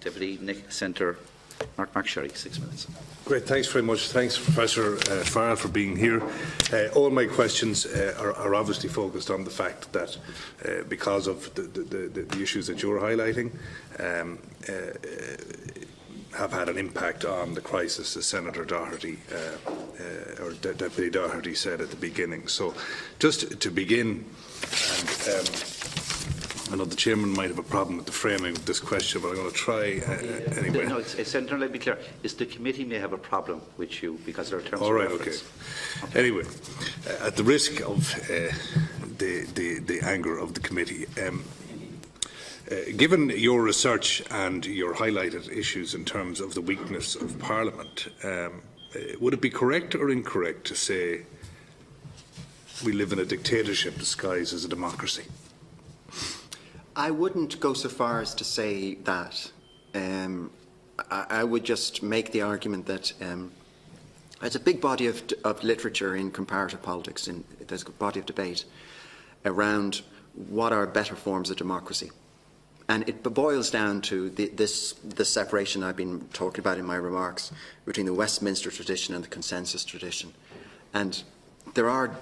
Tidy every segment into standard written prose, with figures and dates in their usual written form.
Deputy Nick Centre, Mark Sherry, 6 minutes. Great, thanks very much. Thanks, Professor Farrell, for being here. All my questions are obviously focused on the fact that because of the issues that you're highlighting, have had an impact on the crisis, as Senator Doherty or Deputy Doherty said at the beginning. So, just to begin, and I know the Chairman might have a problem with the framing of this question, but I'm going to try anyway. No, Senator, let me be clear. The committee may have a problem with you because there are terms of reference. Okay. Anyway, at the risk of the anger of the committee, given your research and your highlighted issues in terms of the weakness of Parliament, would it be correct or incorrect to say we live in a dictatorship disguised as a democracy? I wouldn't go so far as to say that. I would just make the argument that there's a big body of literature in comparative politics, and there's a body of debate around what are better forms of democracy. And it boils down to the separation I've been talking about in my remarks between the Westminster tradition and the consensus tradition. And there are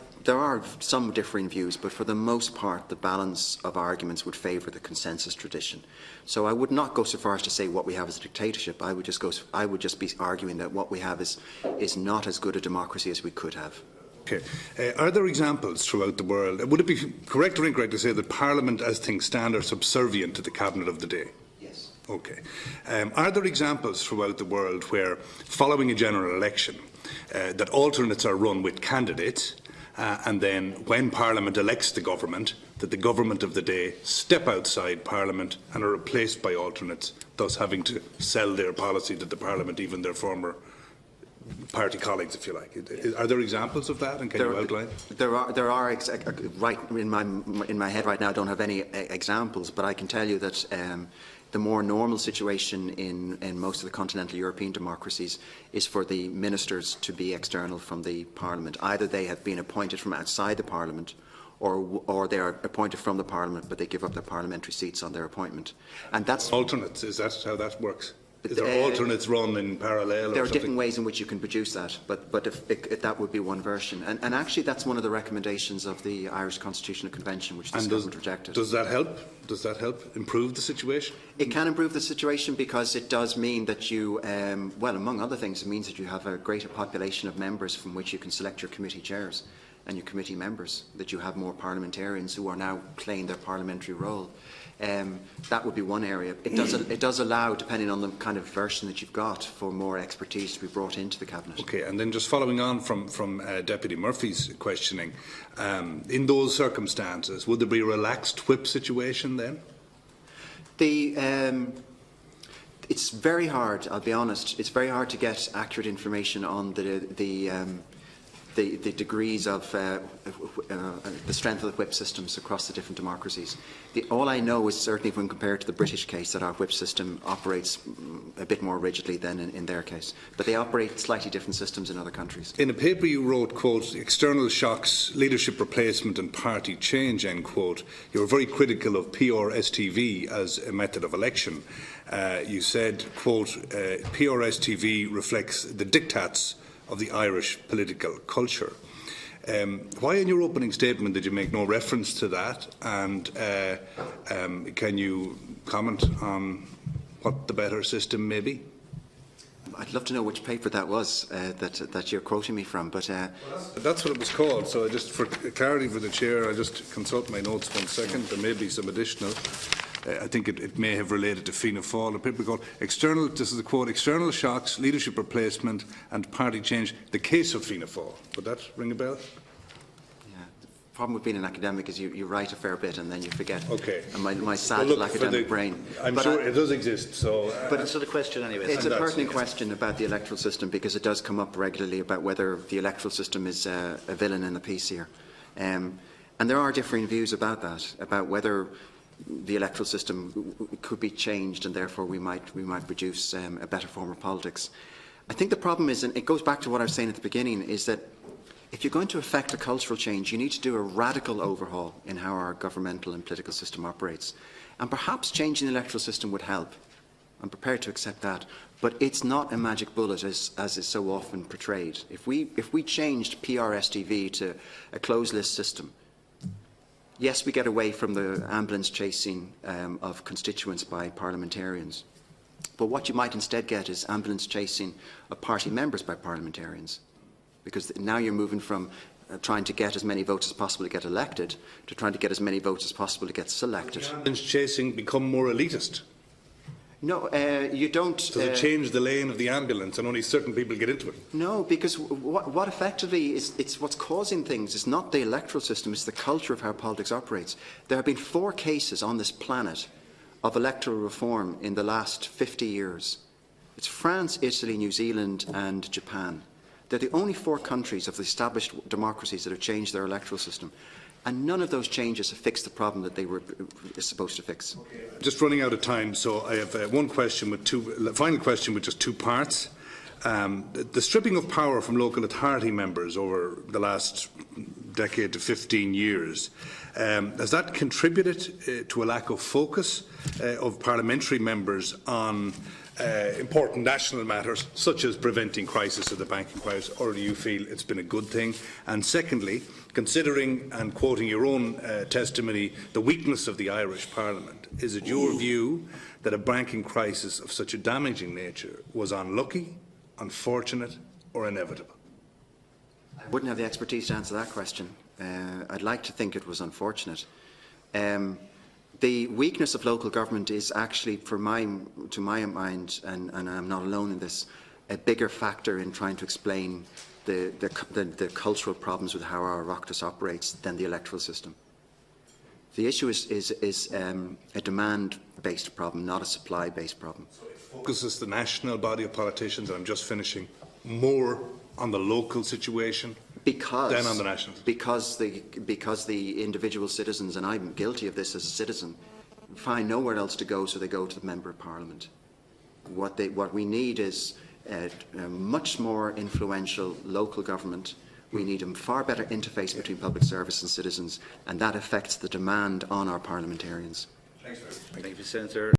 some differing views, but for the most part, the balance of arguments would favour the consensus tradition. So I would not go so far as to say what we have is a dictatorship. I would just be arguing that what we have is not as good a democracy as we could have. Okay. Are there examples throughout the world? Would it be correct or incorrect to say that Parliament, as things stand, are subservient to the Cabinet of the day? Yes. Okay. Are there examples throughout the world where, following a general election, that alternates are run with candidates, and then when Parliament elects the government, that the government of the day step outside Parliament and are replaced by alternates, thus having to sell their policy to the Parliament, even their former party colleagues, if you like? Are there examples of that, and can you outline? There are right in my head right now. I don't have any examples, but I can tell you that the more normal situation in most of the continental European democracies is for the ministers to be external from the Parliament. Either they have been appointed from outside the Parliament, or they are appointed from the Parliament, but they give up their parliamentary seats on their appointment. And that's alternates. Is that how that works? Is there alternates run in parallel? There are different ways in which you can produce that, but if that would be one version. And actually, that's one of the recommendations of the Irish Constitutional Convention, which this government rejected. Does that help? Does that help improve the situation? It can improve the situation because it does mean that you, well, among other things, it means that you have a greater population of members from which you can select your committee chairs and your committee members, that you have more parliamentarians who are now playing their parliamentary role. That would be one area. It does allow, depending on the kind of version that you've got, for more expertise to be brought into the Cabinet. Okay, and then just following on from Deputy Murphy's questioning, in those circumstances, would there be a relaxed whip situation then? It's very hard, I'll be honest, it's very hard to get accurate information on the degrees of the strength of the whip systems across the different democracies. All I know is, certainly when compared to the British case, that our whip system operates a bit more rigidly than in their case. But they operate slightly different systems in other countries. In a paper you wrote, quote, "External shocks, leadership replacement and party change," end quote. You were very critical of PRSTV as a method of election. You said, quote, "PRSTV reflects the diktats of the Irish political culture." Why in your opening statement did you make no reference to that, and can you comment on what the better system may be? I'd love to know which paper that was that you're quoting me from, but that's what it was called. So just for clarity for the Chair, I just consult my notes 1 second. There may be some additional. I think it may have related to Fianna Fáil, a paper called "External," this is a quote, "External shocks, leadership replacement and party change, the case of Fianna Fáil." Would that ring a bell? Yeah, the problem with being an academic is you write a fair bit and then you forget. Okay. And my sad little academic brain. I'm sure it does exist. So, but answer the question anyway. It's a pertinent question about the electoral system, because it does come up regularly about whether the electoral system is a villain in the piece here. And there are differing views about that, about whether the electoral system could be changed, and therefore we might produce a better form of politics. I think the problem is, and it goes back to what I was saying at the beginning, is that if you're going to effect a cultural change, you need to do a radical overhaul in how our governmental and political system operates. And perhaps changing the electoral system would help. I'm prepared to accept that. But it's not a magic bullet as is so often portrayed. If we changed PRSTV to a closed list system, yes, we get away from the ambulance chasing of constituents by parliamentarians. But what you might instead get is ambulance chasing of party members by parliamentarians. Because now you're moving from trying to get as many votes as possible to get elected to trying to get as many votes as possible to get selected. Does ambulance chasing become more elitist? No, you don't. Does it change the lane of the ambulance and only certain people get into it? No, because what effectively it's what's causing things is not the electoral system, it's the culture of how politics operates. There have been 4 cases on this planet of electoral reform in the last 50 years. It's France, Italy, New Zealand and Japan. They're the only 4 countries of the established democracies that have changed their electoral system. And none of those changes have fixed the problem that they were supposed to fix. Just running out of time, so I have one question with final question with just 2 parts. The stripping of power from local authority members over the last decade to 15 years, has that contributed to a lack of focus of parliamentary members on important national matters, such as preventing crisis of the banking crisis, or do you feel it's been a good thing? And secondly, considering and quoting your own testimony, the weakness of the Irish Parliament, is it your view that a banking crisis of such a damaging nature was unlucky, unfortunate or inevitable? I wouldn't have the expertise to answer that question. I'd like to think it was unfortunate. The weakness of local government is actually, to my mind, and I'm not alone in this, a bigger factor in trying to explain the cultural problems with how our Oireachtas operates than the electoral system. The issue is a demand-based problem, not a supply-based problem. So it focuses the national body of politicians, and I'm just finishing, more on the local situation than on the national. Because the individual citizens, and I'm guilty of this as a citizen, find nowhere else to go, so they go to the Member of Parliament. What we need is a much more influential local government. We need a far better interface between public service and citizens, and that affects the demand on our parliamentarians. Thank you, Senator.